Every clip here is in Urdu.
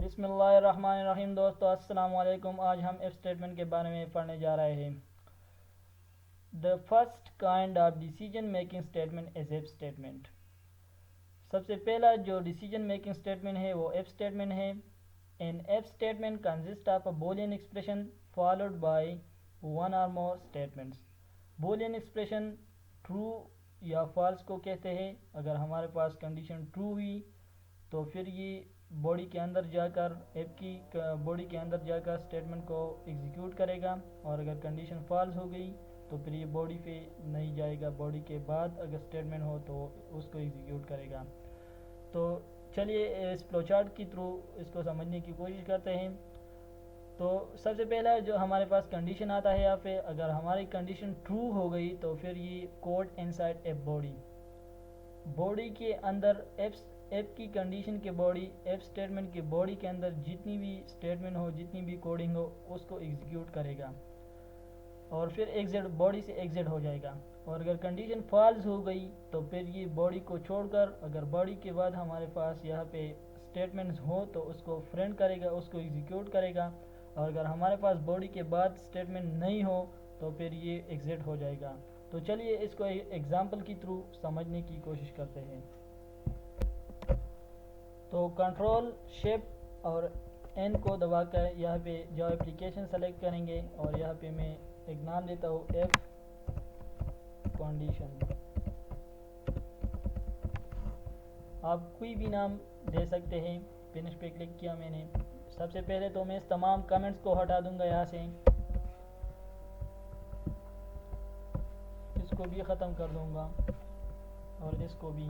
بسم اللہ الرحمن الرحیم۔ دوستو السلام علیکم۔ آج ہم ایف اسٹیٹمنٹ کے بارے میں پڑھنے جا رہے ہیں۔ The first kind of decision making statement is if statement۔ سب سے پہلا جو ڈیسیجن میکنگ اسٹیٹمنٹ ہے وہ ایف اسٹیٹمنٹ ہے۔ An if statement consists of a boolean expression followed by one or more statements۔ boolean expression true یا false کو کہتے ہیں۔ اگر ہمارے پاس کنڈیشن true ہوئی تو پھر یہ باڈی کے اندر جا کر ایپ کی باڈی کے اندر جا کر اسٹیٹمنٹ کو ایگزیکیوٹ کرے گا، اور اگر کنڈیشن فالس ہو گئی تو پھر یہ باڈی پہ نہیں جائے گا، باڈی کے بعد اگر اسٹیٹمنٹ ہو تو اس کو ایگزیکیوٹ کرے گا۔ تو چلیے اس فلو چارٹ کے تھرو اس کو سمجھنے کی کوشش کرتے ہیں۔ تو سب سے پہلا جو ہمارے پاس کنڈیشن آتا ہے یہاں پہ، اگر ہماری کنڈیشن ٹرو ہو گئی تو پھر یہ code inside a body, body کے اندر ایپ کی کنڈیشن کے باڈی، ایپ اسٹیٹمنٹ کے باڈی کے اندر جتنی بھی اسٹیٹمنٹ ہو، جتنی بھی کوڈنگ ہو، اس کو ایگزیکیوٹ کرے گا، اور پھر ایگزٹ باڈی سے ایگزٹ ہو جائے گا۔ اور اگر کنڈیشن فالس ہو گئی تو پھر یہ باڈی کو چھوڑ کر اگر باڈی کے بعد ہمارے پاس یہاں پہ اسٹیٹمنٹس ہو تو اس کو پرنٹ کرے گا، اس کو ایگزیکیوٹ کرے گا، اور اگر ہمارے پاس باڈی کے بعد اسٹیٹمنٹ نہیں ہو تو پھر یہ ایگزٹ ہو جائے گا۔ تو چلیے اس کو ایگزامپل کے تھرو سمجھنے کی کوشش کرتے ہیں۔ تو کنٹرول شفٹ اور این کو دبا کر یہاں پہ جو اپلیکیشن سلیکٹ کریں گے، اور یہاں پہ میں ایک نام دیتا ہوں ایف کنڈیشن۔ آپ کوئی بھی نام دے سکتے ہیں۔ فنش پہ کلک کیا میں نے۔ سب سے پہلے تو میں اس تمام کمنٹس کو ہٹا دوں گا یہاں سے، اس کو بھی ختم کر دوں گا اور اس کو بھی۔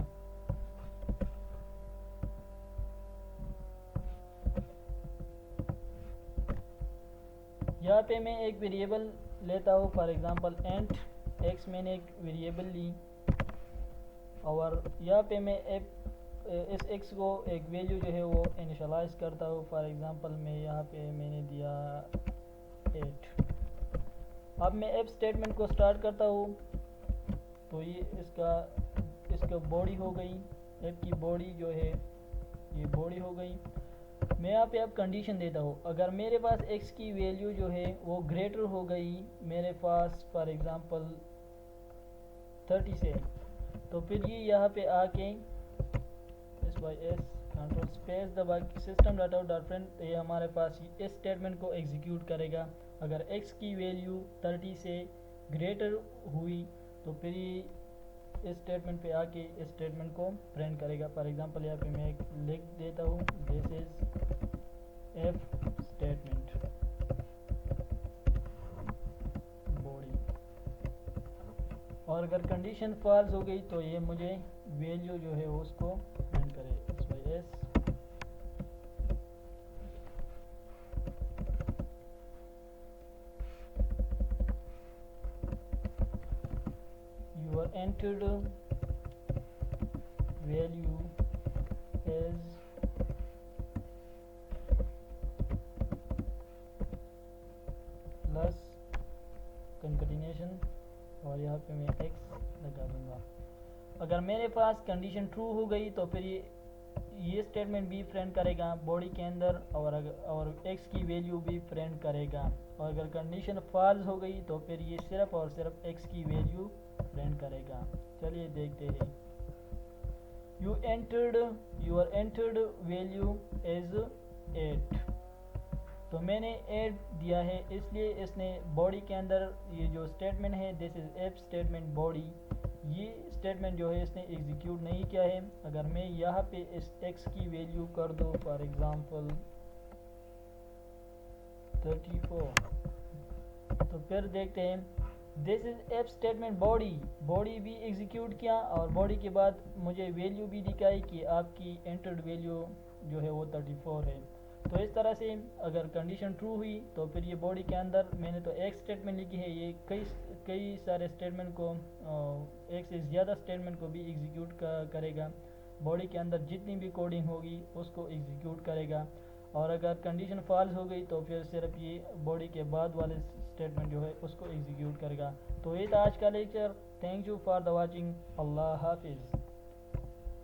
یہاں پہ میں ایک ویریبل لیتا ہوں، فار ایگزامپل انٹ ایکس میں نے ایک ویریبل لی، اور یہاں پہ میں اس ایکس کو ایک ویلیو جو ہے وہ انیشلائز کرتا ہوں، فار ایگزامپل میں یہاں پہ میں نے دیا 8۔ اب میں ایف اسٹیٹمنٹ کو سٹارٹ کرتا ہوں، تو یہ اس کا باڈی ہو گئی، ایف کی باڈی جو ہے یہ باڈی ہو گئی۔ میں یہاں پہ اب کنڈیشن دیتا ہوں، اگر میرے پاس ایکس کی ویلیو جو ہے وہ گریٹر ہو گئی میرے پاس فار ایگزامپل 30 سے، تو پھر یہ یہاں پہ آ کے کنٹرول اسپیس دبا system dot out dot print, یہ ہمارے پاس اس اسٹیٹمنٹ کو ایگزیکیوٹ کرے گا۔ اگر ایکس کی ویلیو 30 سے گریٹر ہوئی تو پھر یہ اس اسٹیٹمنٹ پہ آ کے اس اسٹیٹمنٹ کو پرنٹ کرے گا۔ فار ایگزامپل یہاں پہ میں ایک لکھ دیتا ہوں، دس از ایف اسٹیٹمنٹ باڈی، اور اگر کنڈیشن فالس ہو گئی تو یہ مجھے ویلیو جو ہے اس کو پرنٹ کرے۔ Your entered value is plus concatenation، اور یہاں پہ میں ایکس لگا دوں گا۔ اگر میرے پاس کنڈیشن ٹرو ہو گئی تو پھر یہ اسٹیٹمنٹ بھی پرنٹ کرے گا باڈی کے اندر، اور ایکس کی ویلیو بھی پرنٹ کرے گا، اور اگر کنڈیشن فالس ہو گئی تو پھر یہ صرف اور صرف ایکس کی ویلیو پرنٹ کرے گا۔ چلیے دیکھتے ہیں۔ Your entered value is 8۔ تو میں نے 8 دیا ہے، اس لیے اس نے باڈی کے اندر یہ جو اسٹیٹمنٹ ہے دس از ایف اسٹیٹمنٹ باڈی، یہ اسٹیٹمنٹ جو ہے اس نے ایگزیکیوٹ نہیں کیا ہے۔ اگر میں یہاں پہ اس ایکس کی ویلیو کر دوں فار ایگزامپل 34، تو پھر دیکھتے ہیں دس از ایف اسٹیٹمنٹ باڈی بھی ایگزیکیوٹ کیا، اور باڈی کے بعد مجھے ویلیو بھی دکھائی کہ آپ کی انٹرڈ ویلیو جو ہے وہ 34 ہے۔ تو اس طرح سے اگر کنڈیشن ٹرو ہوئی تو پھر یہ باڈی کے اندر میں نے تو ایک اسٹیٹمنٹ لکھی ہے، یہ کئی سارے اسٹیٹمنٹ کو، ایک سے زیادہ اسٹیٹمنٹ کو بھی ایگزیکیوٹ کرے گا، باڈی کے اندر جتنی بھی کوڈنگ ہوگی اس کو ایگزیکیوٹ کرے گا، اور اگر کنڈیشن فالس ہو گئی تو پھر صرف یہ باڈی کے بعد والے اسٹیٹمنٹ جو ہے اس کو ایگزیکیوٹ کرے گا۔ تو یہ تھا آج کا لیکچر۔ Thank you for the watching. اللہ حافظ۔